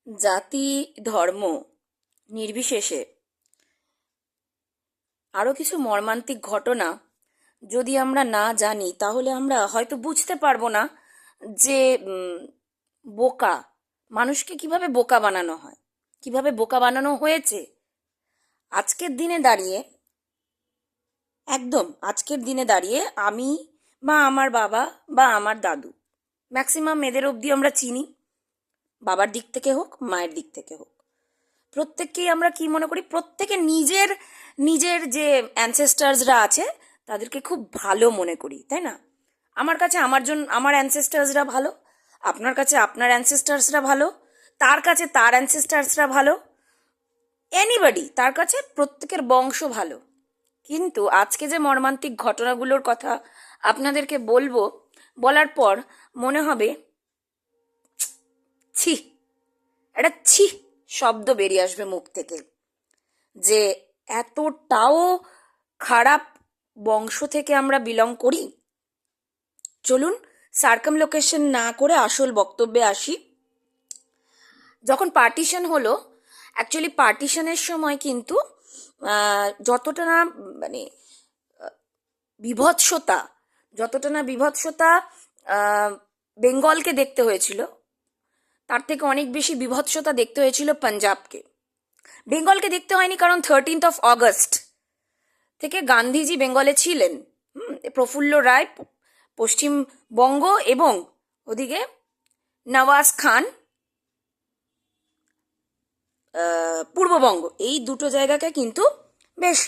জাতি ধর্ম নির্বিশেষে আরও কিছু মর্মান্তিক ঘটনা যদি আমরা না জানি তাহলে আমরা হয়তো বুঝতে পারবো না যে বোকা মানুষকে কিভাবে বোকা বানানো হয়, কিভাবে বোকা বানানো হয়েছে। আজকের দিনে দাঁড়িয়ে আজকের দিনে দাঁড়িয়ে আমি বা আমার বাবা বা আমার দাদু, ম্যাক্সিমাম এদের অবধি আমরা চিনি, বাবার দিক থেকে হোক মায়ের দিক থেকে হোক, প্রত্যেককেই আমরা কি মনে করি, প্রত্যেকে নিজের নিজের যে অ্যানসেস্টার্সরা আছে তাদেরকে খুব ভালো মনে করি, তাই না? আমার কাছে আমার অ্যানসেস্টার্সরা ভালো, আপনার কাছে আপনার অ্যানসেস্টার্সরা ভালো, তার কাছে তার অ্যানসেস্টার্সরা ভালো, এনিবডি তার কাছে প্রত্যেকের বংশ ভালো। কিন্তু আজকে যে মর্মান্তিক ঘটনাগুলোর কথা আপনাদেরকে বলবো, বলার পর মনে হবে ছি, একটা ছি শব্দ বেরিয়ে আসবে মুখ থেকে, যে এতটাও খারাপ বংশ থেকে আমরা বিলং করি। চলুন সার্কামলোকেশন না করে আসল বক্তব্যে আসি। যখন পার্টিশন হলো, অ্যাকচুয়ালি পার্টিশনের সময় কিন্তু যতটা না মানে বিভৎসতা যতটা না বিভৎসতা বেঙ্গলকে দেখতে হয়েছিল, তার থেকে অনেক বেশি বিভৎসতা দেখতে হয়েছিল পাঞ্জাবকে। বেঙ্গলকে দেখতে হয়নি, কারণ 13th অগস্ট থেকে গান্ধীজি বেঙ্গলে ছিলেন। প্রফুল্ল রায় পশ্চিমবঙ্গ এবং ওদিকে নওয়াজ খান পূর্ববঙ্গ, এই দুটো জায়গাকে কিন্তু বেশ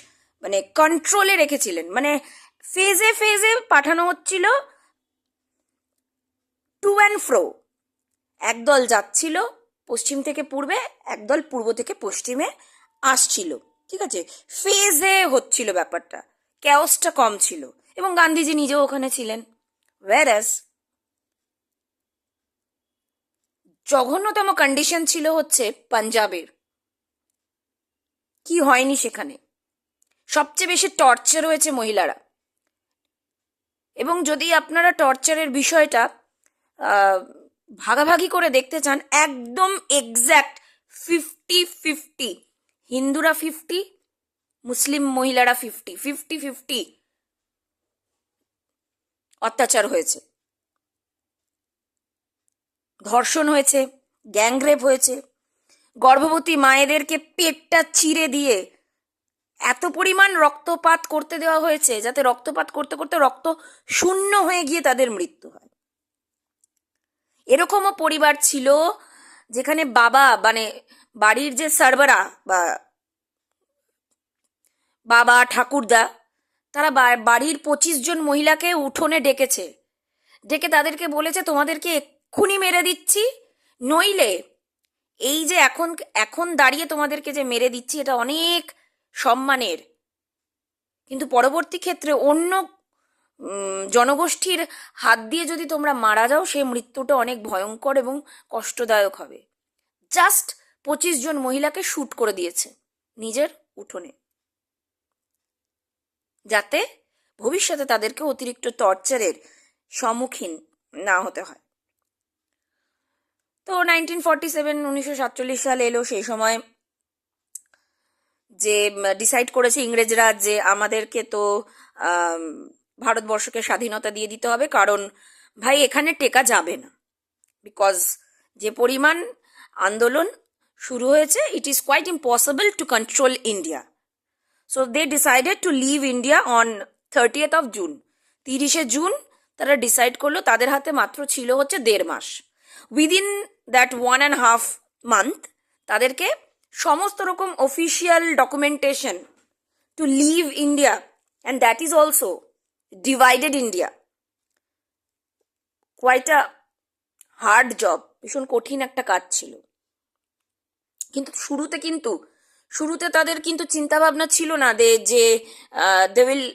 কন্ট্রোলে রেখেছিলেন। ফেজে ফেজে পাঠানো হচ্ছিল, টু অ্যান্ড ফ্রো। একদল যাচ্ছিল পশ্চিম থেকে পূর্বে, একদল পূর্ব থেকে পশ্চিমে আসছিল, ঠিক আছে? ফেজে হচ্ছিল ব্যাপারটা, ক্যাওসটা কম ছিল, এবং গান্ধীজি নিজেও ওখানে ছিলেন। ওয়ারাস জঘন্যতম কন্ডিশন ছিল হচ্ছে পাঞ্জাবের। কি হয়নি সেখানে? সবচেয়ে বেশি টর্চার হয়েছে মহিলারা। এবং যদি আপনারা টর্চারের বিষয়টা ভাগাভাগি করে দেখতে চান, একদম এক্স্যাক্ট 50-50, হিন্দুরা 50, মুসলিম মহিলারা 50-50 অত্যাচার হয়েছে, ধর্ষণ হয়েছে, গ্যাংরেপ হয়েছে, গর্ভবতী মায়েদেরকে পেটটা চিরে দিয়ে এত পরিমাণ রক্তপাত করতে দেওয়া হয়েছে যাতে রক্তপাত করতে করতে রক্ত শূন্য হয়ে গিয়ে তাদের মৃত্যু হয়। এরকমও পরিবার ছিল যেখানে বাবা বাড়ির যে সার্ভারা বা বাবা ঠাকুরদা, তারা বাড়ির 25 জন মহিলাকে উঠোনে ডেকে তাদেরকে বলেছে, তোমাদেরকে এক্ষুনি মেরে দিচ্ছি, নইলে এই যে এখন এখন দাঁড়িয়ে তোমাদেরকে যে মেরে দিচ্ছি এটা অনেক সম্মানের, কিন্তু পরবর্তী ক্ষেত্রে অন্য জনগোষ্ঠীর হাত দিয়ে যদি তোমরা মারা যাও, সেই মৃত্যুটা অনেক ভয়ঙ্কর এবং কষ্টদায়ক হবে। জাস্ট 25 জন মহিলাকে শুট করে দিয়েছে নিজের উঠোনে, যাতে ভবিষ্যতে তাদেরকে অতিরিক্ত টর্চারের সম্মুখীন না হতে হয়। তো 1947 সাল এলো, সেই সময় যে ডিসাইড করেছে ইংরেজরা যে আমাদেরকে তো ভারতবর্ষকে স্বাধীনতা দিয়ে দিতে হবে, কারণ ভাই এখানে টেকা যাবে না। বিকজ যে পরিমাণ আন্দোলন শুরু হয়েছে, it is quite impossible to control India. So they decided to leave India on 30th June. 30শে জুন তারা ডিসাইড করলো, তাদের হাতে মাত্র ছিল হচ্ছে 1.5 মাস। উইদিন দ্যাট 1.5 মান্থ তাদেরকে সমস্ত রকম official documentation to leave India, and that is also divided India. Quite a hard job, ভীষণ কঠিন একটা কাজ ছিল। কিন্তু শুরুতে তাদের কিন্তু চিন্তা ভাবনা ছিল না যে they will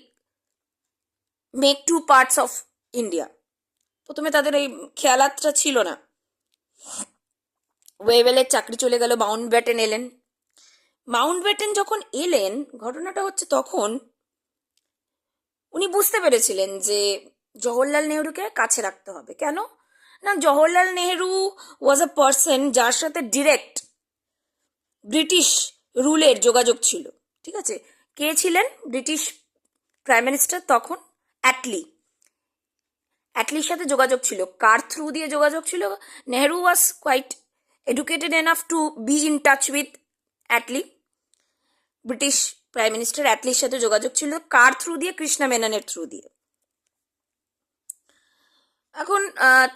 make 2 parts of India. প্রথমে তাদের এই খেয়ালাতটা ছিল না। ওয়েভেলের চাকরি চলে গেল, মাউন্টব্যাটেন এলেন। মাউন্টব্যাটেন যখন এলেন, ঘটনাটা হচ্ছে তখন উনি বুঝতে পেরেছিলেন যে জওহরলাল নেহরুকে কাছে রাখতে হবে। কেন না, জওহরলাল নেহেরু ওয়াজ আ পার্সন যার সাথে ডিরেক্ট ব্রিটিশ রুলের যোগাযোগ ছিল। ঠিক আছে, কে ছিলেন ব্রিটিশ প্রাইম মিনিস্টার তখন? অ্যাটলির সাথে যোগাযোগ ছিল। কার থ্রু দিয়ে যোগাযোগ ছিল? Nehru was quite educated enough to be in touch with Attlee. British prime minister অ্যাটলির সাথে যোগাযোগ ছিল কার থ্রু দিয়ে? কৃষ্ণা মেননের থ্রু দিয়ে। এখন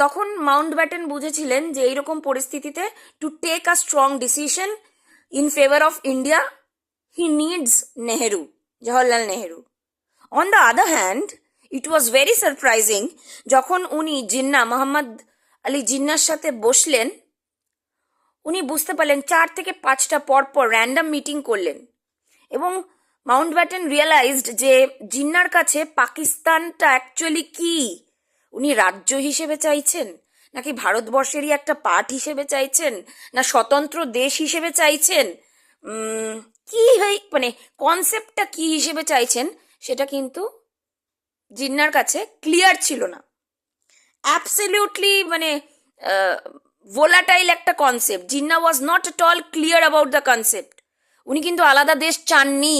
তখন মাউন্ট ব্যাটেন বুঝেছিলেন যে এইরকম পরিস্থিতিতে to take a strong decision in favour of India he needs Nehru, Jawaharlal Nehru. On the other hand it was very surprising যখন উনি জিন্না, মোহাম্মদ আলী জিন্নার সাথে বসলেন, উনি বুঝতে পারলেন 4 থেকে 5টা পর র্যান্ডাম মিটিং করলেন এবং মাউন্ট ব্যাটেন রিয়েলাইজড যে জিন্নার কাছে পাকিস্তানটা অ্যাকচুয়ালি কি, উনি রাজ্য হিসেবে চাইছেন নাকি ভারতবর্ষেরই একটা পার্ট হিসেবে চাইছেন, না স্বতন্ত্র দেশ হিসেবে চাইছেন, কি মানে কনসেপ্টটা কি হিসেবে চাইছেন সেটা কিন্তু জিন্নার কাছে ক্লিয়ার ছিল না। অ্যাবসলিউটলি মানে ভোলাটাইল একটা concept. Jinnah was not at all clear about the concept. উনি কিন্তু আলাদা দেশ চাননি।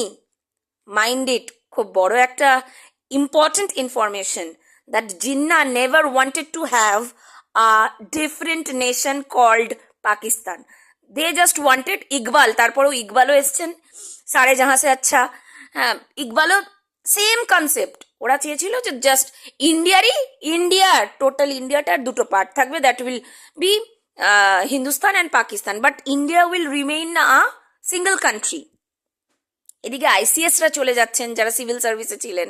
মাইন্ড ইট, খুব বড় একটা important information, that Jinnah never wanted to have a different nation called Pakistan. They just wanted Iqbal. তারপরেও ইকবালও এসছেন, সারে জাহাঁ সে আচ্ছা। হ্যাঁ, ইকবালও সেম কনসেপ্ট। ওরা চেয়েছিল যে জাস্ট ইন্ডিয়ার টোটাল ইন্ডিয়াটার দুটো পার্ট থাকবে, that will be Hindustan and Pakistan, but India will remain a single country. এদিকে আইসিএসরা চলে যাচ্ছেন যারা সিভিল সার্ভিসে ছিলেন,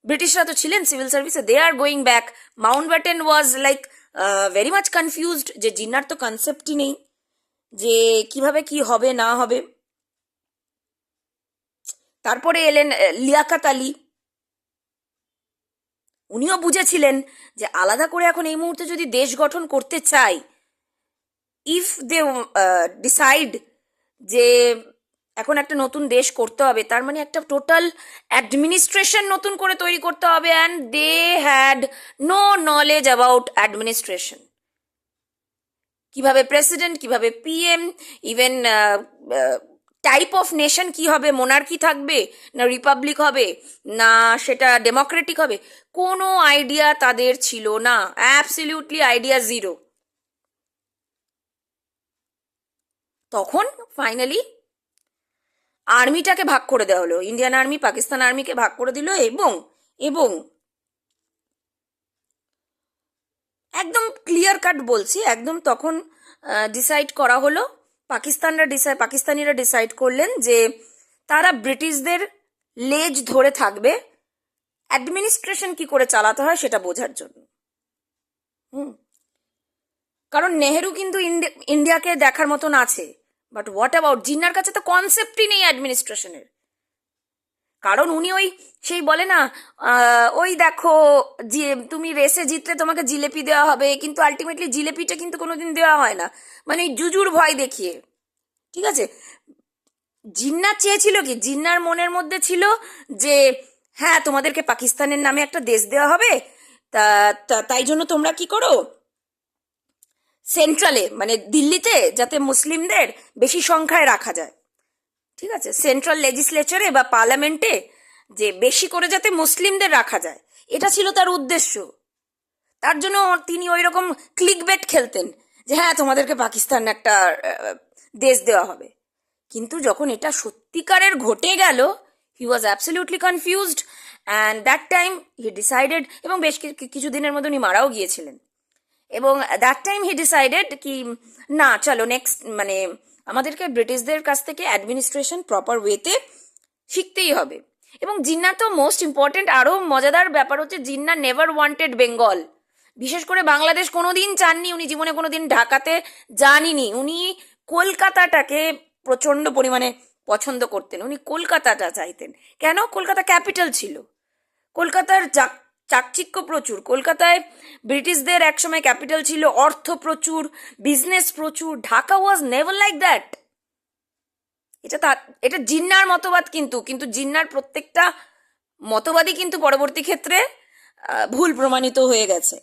ব্রিটিশরা তো ছিলেন সিভিল সার্ভিসে, they are going back. Mountbatten was like very much confused যে জিন্নার তো কনসেপ্টই নেই যে কিভাবে কি হবে না হবে। তারপরে এলেন লিয়াকত আলী, উনিও বুঝেছিলেন যে আলাদা করে এখন এই মুহূর্তে যদি দেশ গঠন করতে চাই, ইফ দে ডিসাইড যে এখন একটা নতুন দেশ করতে হবে, তার মানে একটা টোটাল অ্যাডমিনিস্ট্রেশন নতুন করে তৈরি করতে হবে, and they had no knowledge about administration. কিভাবে প্রেসিডেন্ট, কিভাবে PM, even type of nation কি হবে, মোনার্কি থাকবে না রিপাবলিক হবে না সেটা ডেমোক্রেটিক হবে, কোনো আইডিয়া তাদের ছিল না। Absolutely idea zero. তখন ফাইনালি আর্মিটাকে ভাগ করে দেওয়া হলো, ইন্ডিয়ান আর্মি পাকিস্তান আর্মিকে ভাগ করে দিল, এবং এবং একদম ক্লিয়ার কাট বলছি, একদম তখন ডিসাইড করা হলো, পাকিস্তানিরা ডিসাইড করলেন যে তারা ব্রিটিশদের লেজ ধরে থাকবে অ্যাডমিনিস্ট্রেশন কি করে চালাতে হয় সেটা বোঝার জন্য। কারণ নেহেরু কিন্তু ইন্ডিয়াকে দেখার মতন আছে, বাট হোয়াট অ্যাবাউট জিন্নার কাছে তো কনসেপ্টই নেই অ্যাডমিনিস্ট্রেশনের। কারণ উনি ওই সেই বলে না, ওই দেখো যে তুমি রেসে জিতলে তোমাকে জিলেপি দেওয়া হবে, কিন্তু আলটিমেটলি জিলেপিটা কিন্তু কোনোদিন দেওয়া হয় না, মানে জুজুর ভয় দেখিয়ে। ঠিক আছে, জিন্না চেয়েছিল কি, জিন্নার মনের মধ্যে ছিল যে হ্যাঁ তোমাদেরকে পাকিস্তানের নামে একটা দেশ দেওয়া হবে, তাই জন্য তোমরা কি করো, সেন্ট্রালে মানে দিল্লিতে যাতে মুসলিমদের বেশি সংখ্যায় রাখা যায়, ঠিক আছে, সেন্ট্রাল লেজিসলেচারে বা পার্লামেন্টে যে বেশি করে যাতে মুসলিমদের রাখা যায়, এটা ছিল তার উদ্দেশ্য। তার জন্য তিনি ওই রকম ক্লিক বেট খেলতেন যে হ্যাঁ তোমাদেরকে পাকিস্তান একটা দেশ দেওয়া হবে। কিন্তু যখন এটা সত্যিকারের ঘটে গেল, he was absolutely confused, and that time he decided, এবং বেশ কিছুদিনের মধ্যে উনি মারাও গিয়েছিলেন, এবং দ্যাট টাইম হি ডিসাইডেড কি না চলো নেক্সট মানে আমাদেরকে ব্রিটিশদের কাছ থেকে অ্যাডমিনিস্ট্রেশন প্রপার ওয়েতে শিখতেই হবে। এবং জিন্না তো মোস্ট ইম্পর্টেন্ট, আরও মজাদার ব্যাপার হচ্ছে জিন্না নেভার ওয়ান্টেড বেঙ্গল, বিশেষ করে বাংলাদেশ কোনোদিন চাননি, উনি জীবনে কোনোদিন ঢাকাতে যাননি, উনি কলকাতাটাকে প্রচণ্ড পরিমাণে পছন্দ করতেন, উনি কলকাতাটা চাইতেন। কেন? কলকাতা ক্যাপিটাল ছিল, কলকাতার চাকচিক্য প্রচুর, কলকাতায় ব্রিটিশদের একসময় ক্যাপিটাল ছিল, অর্থ প্রচুর, বিজনেস প্রচুর। Dhaka was never like that. এটা জিন্নার মতবাদ, কিন্তু জিন্নার প্রত্যেকটা মতবাদই কিন্তু পরবর্তী ক্ষেত্রে ভুল প্রমাণিত হয়ে গেছে।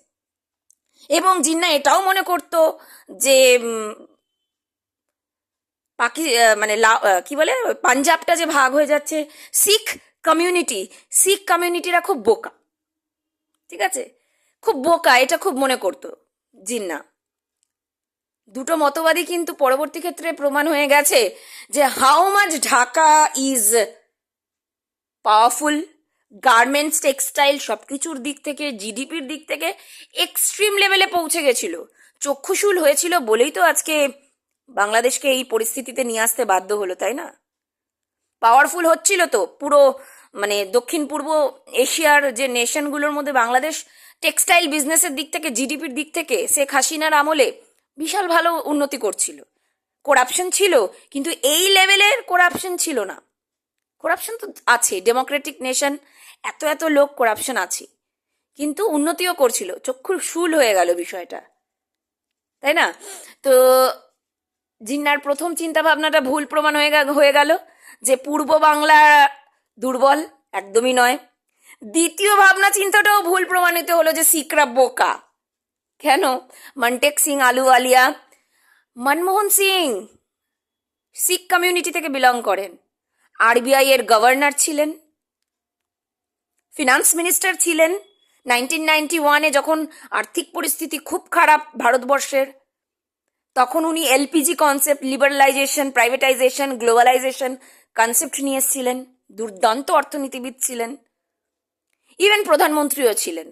এবং জিন্না এটাও মনে করতো যে মানে কি বলে পাঞ্জাবটা যে ভাগ হয়ে যাচ্ছে, শিখ কমিউনিটিরা খুব বোকা, ঠিক আছে, খুব বোকা, এটা খুব মনে করতো জিন্না। দুটো মতবাদী কিন্তু পরবর্তী ক্ষেত্রে প্রমাণ হয়ে গেছে যে how much Dhaka is powerful, garments, textile সবকিছুর দিক থেকে, জিডিপির দিক থেকে এক্সট্রিম লেভেলে পৌঁছে গেছিল। চক্ষুশূল হয়েছিল বলেই তো আজকে বাংলাদেশকে এই পরিস্থিতিতে নিয়ে আসতে বাধ্য হলো, তাই না? পাওয়ারফুল হচ্ছিল তো পুরো, মানে দক্ষিণ পূর্ব এশিয়ার যে নেশনগুলোর মধ্যে বাংলাদেশ টেক্সটাইল বিজনেসের দিক থেকে, জিডিপির দিক থেকে শেখ হাসিনার আমলে বিশাল ভালো উন্নতি করছিল। করাপশন ছিল, কিন্তু এই লেভেলের করাপশন ছিল না। করাপশন তো আছে, ডেমোক্রেটিক নেশন, এত এত লোক, করাপশন আছে, কিন্তু উন্নতিও করছিল। চক্ষুর শুল হয়ে গেল বিষয়টা, তাই না? তো জিন্নার প্রথম চিন্তা ভাবনাটা ভুল প্রমাণ হয়ে গেল যে পূর্ব বাংলা দুর্বল, একদমই নয়। দ্বিতীয় ভাবনা চিন্তাটাও ভুল প্রমাণিত হলো যে শিখরা বোকা। কেন? মনটেক সিং আলুওয়ালিয়া, মনমোহন সিং শিখ কমিউনিটি থেকে বিলং করেন, আরবিআই এর গভর্নর ছিলেন, ফিনান্স মিনিস্টার ছিলেন 1991-এ, যখন আর্থিক পরিস্থিতি খুব খারাপ ভারতবর্ষের, তখন উনি LPG concept, liberalisation, privatisation, globalisation concept নিয়ে এসেছিলেন, দুর্দান্ত অর্থনীতিবিদ ছিলেন, ইভেন প্রধানমন্ত্রীও ছিলেন,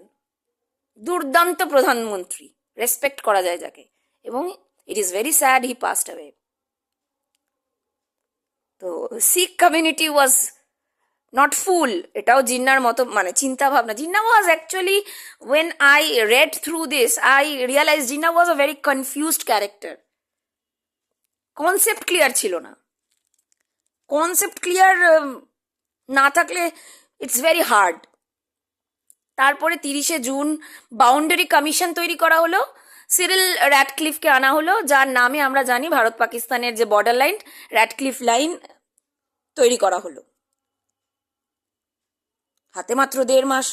দুর্দান্ত প্রধানমন্ত্রী, রেসপেক্ট করা যায় যাকে। এবং it is very sad he passed away. তো শিখ কমিউনিটি ওয়াজ নট ফুল, এটাও জিন্নার মতো মানে চিন্তা ভাবনা। Jinnah was actually, when I read through this I realise Jinnah was a very confused character. Concept clear ছিল না। কনসেপ্ট ক্লিয়ার না থাকলে ইটস ভেরি হার্ড। তারপরে 30শে জুন বাউন্ডারি কমিশন তৈরি করা হলো, সিরিল র্যাডক্লিফকে আনা হলো, যার নামে আমরা জানি ভারত পাকিস্তানের যে বর্ডার লাইন, র্যাডক্লিফ লাইন তৈরি করা হলো। হাতে মাত্র 1.5 মাস,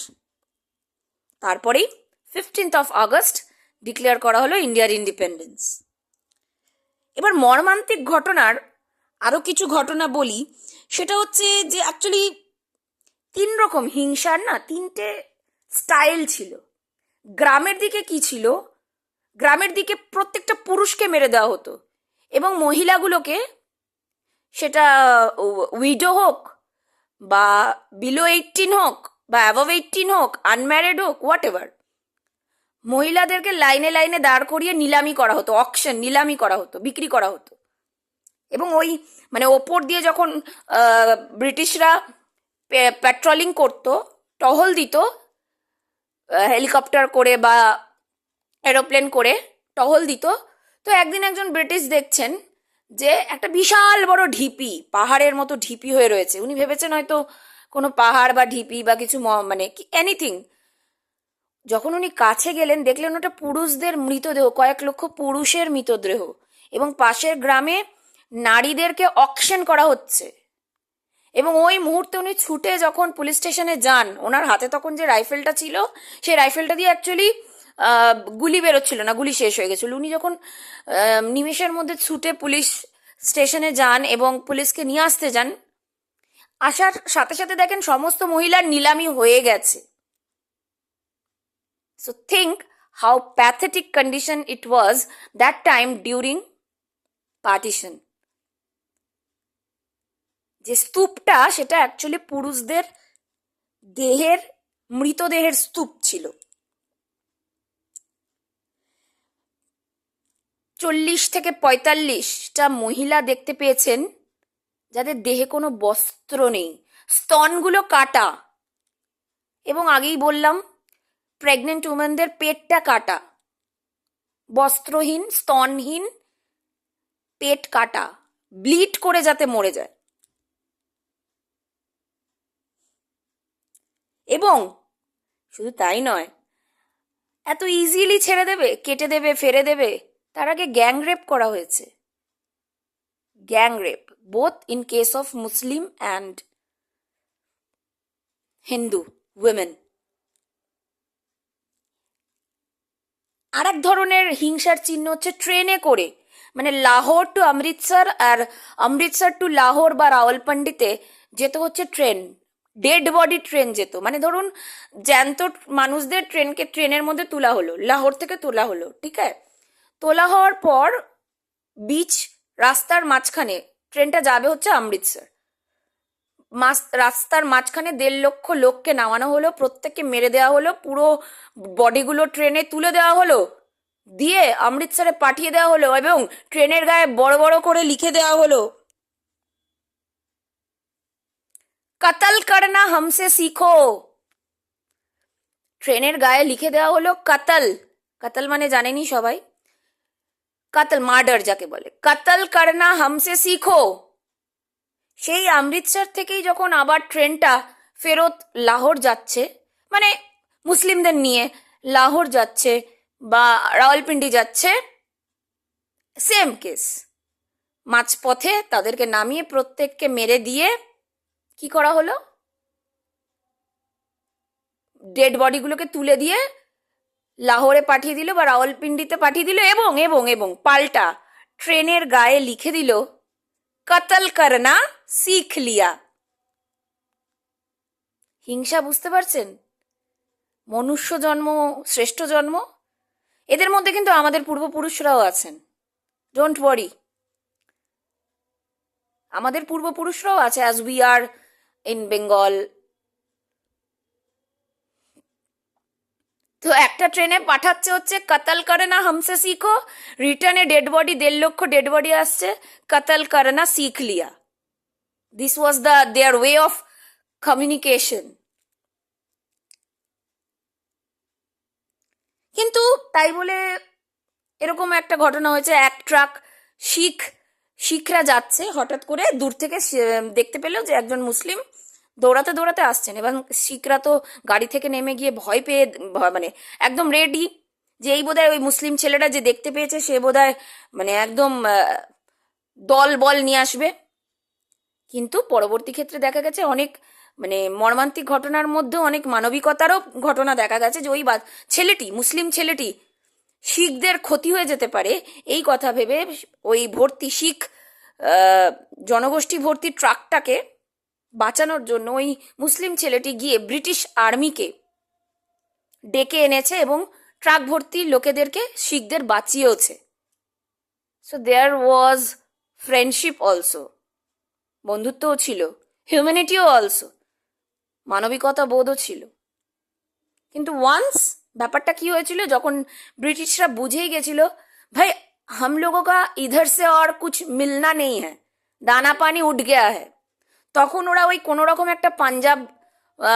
তারপরেই 15th আগস্ট ডিক্লেয়ার করা হলো ইন্ডিয়ার ইন্ডিপেন্ডেন্স। এবার মর্মান্তিক ঘটনার আরো কিছু ঘটনা বলি, সেটা হচ্ছে যে অ্যাকচুয়ালি 3 রকম হিংসার না 3টে স্টাইল ছিল। গ্রামের দিকে কি ছিল? গ্রামের দিকে প্রত্যেকটা পুরুষকে মেরে দেওয়া হতো, এবং মহিলাগুলোকে, সেটা উইডো হোক বা বিলো 18 হোক বা অ্যাবভ 18 হোক, আনম্যারিড হোক, হোয়াট এভার, মহিলাদেরকে লাইনে লাইনে দাঁড় করিয়ে নিলামি করা হতো, অকশন, নিলামি করা হতো, বিক্রি করা হতো। এবং ওই মানে ওপর দিয়ে যখন ব্রিটিশরা প্যাট্রোলিং করতো, টহল দিত, হেলিকপ্টার করে বা এরোপ্লেন করে টহল দিত, তো একদিন একজন ব্রিটিশ দেখছেন যে একটা বিশাল বড় ঢিপি, পাহাড়ের মতো ঢিপি হয়ে রয়েছে। উনি ভেবেছেন হয়তো কোনো পাহাড় বা ঢিপি বা কিছু মানে এনিথিং। যখন উনি কাছে গেলেন, দেখলেন ওটা পুরুষদের মৃতদেহ, কয়েক লক্ষ পুরুষের মৃতদেহ, এবং পাশের গ্রামে নারীদেরকে অকশন করা হচ্ছে। এবং ওই মুহূর্তে উনি ছুটে যখন পুলিশ স্টেশনে যান, ওনার হাতে তখন যে রাইফেলটা ছিল, সেই রাইফেলটা দিয়ে অ্যাকচুয়ালি গুলি বেরোচ্ছিল না, গুলি শেষ হয়ে গেছিল। উনি যখন নিমেষের মধ্যে ছুটে পুলিশ স্টেশনে যান এবং পুলিশকে নিয়ে আসতে যান, আসার সাথে সাথে দেখেন সমস্ত মহিলার নিলামি হয়ে গেছে। So think how pathetic condition it was that time during partition. যে স্তূপটা, সেটা অ্যাকচুয়ালি পুরুষদের দেহের, মৃতদেহের স্তূপ ছিল। 40 থেকে 45টা মহিলা দেখতে পেয়েছেন যাদের দেহে কোনো বস্ত্র নেই, স্তনগুলো কাটা, এবং আগেই বললাম প্রেগনেন্ট উমেনদের পেটটা কাটা, বস্ত্রহীন, স্তনহীন, পেট কাটা, ব্লিড করে যাতে মরে যায়। এবং শুধু তাই নয়, এত ইজিলি ছেড়ে দেবে, কেটে দেবে, ফেরে দেবে? তার আগে গ্যাং রেপ করা হয়েছে। Gang rape, both in case of Muslim and Hindu women. আর এক ধরনের হিংসার চিহ্ন হচ্ছে ট্রেনে করে, মানে লাহোর টু অমৃতসর আর অমৃতসর টু লাহোর বা রাওয়ালপিন্ডিতে যেত হচ্ছে ট্রেন, ডেড বডি ট্রেন যেত, মানে ধরুন জ্যান্ত মানুষদের ট্রেনের মধ্যে তোলা হলো, লাহোর থেকে তোলা হলো, ঠিক আছে, তোলা হওয়ার পর বিচ রাস্তার মাঝখানে ট্রেনটা যাবে হচ্ছে অমৃতসর, রাস্তার মাঝখানে 1.5 লক্ষ লোককে নামানো হলো, প্রত্যেককে মেরে দেওয়া হলো, পুরো বডিগুলো ট্রেনে তুলে দেওয়া হলো, দিয়ে অমৃতসরে পাঠিয়ে দেওয়া হলো, এবং ট্রেনের গায়ে বড় বড় করে লিখে দেওয়া হলো, কতল করনা হামসে শিখো। ট্রেনের গায়ে লিখে দেওয়া হলো কতল, কতল মানে জানেনি সবাই, কতল মার্ডার যাকে বলে, কতল করনা হামসে শিখো। সেই অমৃতসর থেকেই যখন আবার ট্রেনটা ফেরত লাহোর যাচ্ছে, মানে মুসলিমদের নিয়ে লাহোর যাচ্ছে বা রাওয়ালপিন্ডি যাচ্ছে, সেম কেস, মাঝপথে তাদেরকে নামিয়ে প্রত্যেককে মেরে দিয়ে কি করা হলো, ডেড বডিগুলোকে তুলে দিয়ে লাহোরে পাঠিয়ে দিল বা রাওয়ালপিন্ডিতে পাঠিয়ে দিল, এবং এবং এবং পাল্টা ট্রেনের গায়ে লিখে দিল কতল করনা শিখ লিয়া। হিংসা বুঝতে পারছেন? মনুষ্য জন্ম শ্রেষ্ঠ জন্ম। এদের মধ্যে কিন্তু আমাদের পূর্বপুরুষরাও আছেন, ডোন্ট ওয়ারি, আমাদের পূর্বপুরুষরাও আছে, as we are in Bengal. তো একটা ট্রেনে পাঠাচ্ছে হচ্ছে কতল করনা হামসে শিখো, রিটার্নে ডেড বডি 1.5 লক্ষ ডেড বডি আসছে, কতল করনা শিখ লিয়া। This was there way of communication. কিন্তু তাই বলে এরকম একটা ঘটনা হয়েছে, এক ট্রাক শিখরা যাচ্ছে, হঠাৎ করে দূর থেকে দেখতে পেল যে একজন মুসলিম দৌড়াতে দৌড়াতে আসছেন, এবং শিখরা তো গাড়ি থেকে নেমে গিয়ে ভয় পেয়ে মানে একদম রেডি, যে এই বোধহয় ওই মুসলিম ছেলেটা যে দেখতে পেয়েছে সে বোধহয় মানে একদম দল বল নিয়ে আসবে। কিন্তু পরবর্তী ক্ষেত্রে দেখা গেছে অনেক মানে মর্মান্তিক ঘটনার মধ্যে অনেক মানবিকতারও ঘটনা দেখা গেছে, যে ওই ছেলেটি, মুসলিম ছেলেটি, শিখদের ক্ষতি হয়ে যেতে পারে এই কথা ভেবে ওই ভর্তি শিখ জনগোষ্ঠী ভর্তি ট্রাকটাকে বাঁচানোর জন্য ওই মুসলিম ছেলেটি গিয়ে ব্রিটিশ আর্মিকে ডেকে এনেছে এবং ট্রাক ভর্তি লোকেদেরকে শিখদের বাঁচিয়েওছে। So there was friendship also, বন্ধুত্বও ছিল, হিউম্যানিটিও অলসো, মানবিকতা বোধও ছিল। কিন্তু ওয়ান্স ব্যাপারটা কি হয়েছিল, যখন ব্রিটিশরা বুঝেই গেছিল ভাই हम लोगों का इधर से और कुछ मिलना नहीं है, दाना पानी उठ गया है, তখন ওরা ওই কোনো রকম একটা পাঞ্জাব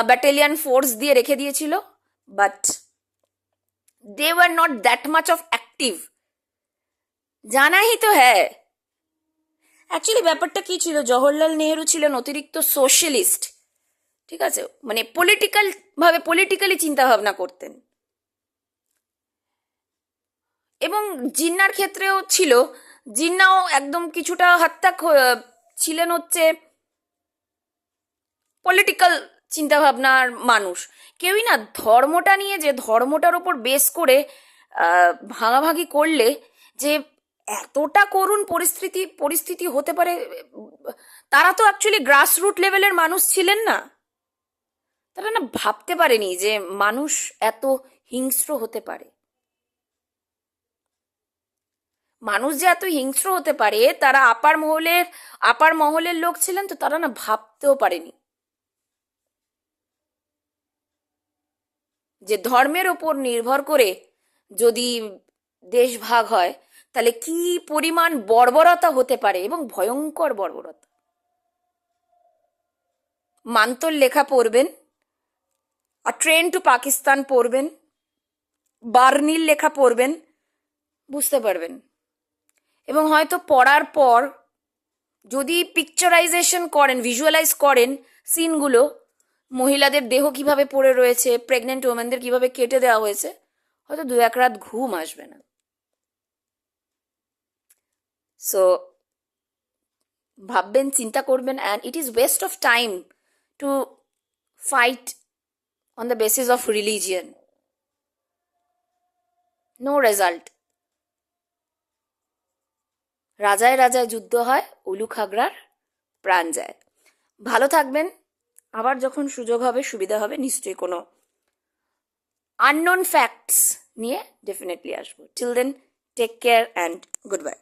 ব্যাটালিয়ান ফোর্স দিয়ে রেখে দিয়েছিল, but they were not that much of active, জানা হি তো হ্যায়। অ্যাকচুয়ালি ব্যাপারটা কি ছিল, জওহরলাল নেহেরু ছিলেন অতিরিক্ত সোশ্যালিস্ট, ঠিক আছে, মানে পলিটিক্যালি চিন্তা ভাবনা করতেন, এবং জিন্নার ক্ষেত্রেও ছিল, জিন্নাও একদম কিছুটা হাত্তাক ছিলেন হচ্ছে পলিটিক্যাল চিন্তাভাবনার মানুষ। কেউই না ধর্মটা নিয়ে, যে ধর্মটার ওপর বেস করে ভাগাভাগি করলে যে এতটা করুণ পরিস্থিতি হতে পারে, তারা তো অ্যাকচুয়ালি গ্রাসরুট লেভেলের মানুষ ছিলেন না, তারা না ভাবতে পারেনি যে মানুষ এত হিংস্র হতে পারে, মানুষ যে এত হিংস্র হতে পারে, তারা আপার মহলের লোক ছিলেন, তো তারা না ভাবতেও পারেনি যে ধর্মের ওপর নির্ভর করে যদি দেশ ভাগ হয় তাহলে কি পরিমাণ বর্বরতা হতে পারে, এবং ভয়ঙ্কর বর্বরতা। মান্তর লেখা পড়বেন, আর ট্রেন টু পাকিস্তান পড়বেন, বার্নির লেখা পড়বেন, বুঝতে পারবেন। এবং হয়তো পড়ার পর যদি পিকচারাইজেশন করেন, ভিজুয়ালাইজ করেন সিনগুলো, মহিলাদের দেহ কিভাবে পড়ে রয়েছে, প্রেগনেন্ট ওমেনদের কিভাবে কেটে দেওয়া হয়েছে, হয়তো 2-1 রাত ঘুম আসবে না। সো ভাববেন, চিন্তা করবেন, and it is waste of time to fight on the basis of religion. No result. রাজায় রাজায় যুদ্ধ হয়, উলু খাগড়ার প্রাণ যায়। ভালো থাকবেন। আবার যখন সুযোগ হবে, সুবিধা হবে, নিশ্চয়ই কোনো আননোন ফ্যাক্টস নিয়ে ডেফিনেটলি আসবো। Till then, take care and good bye.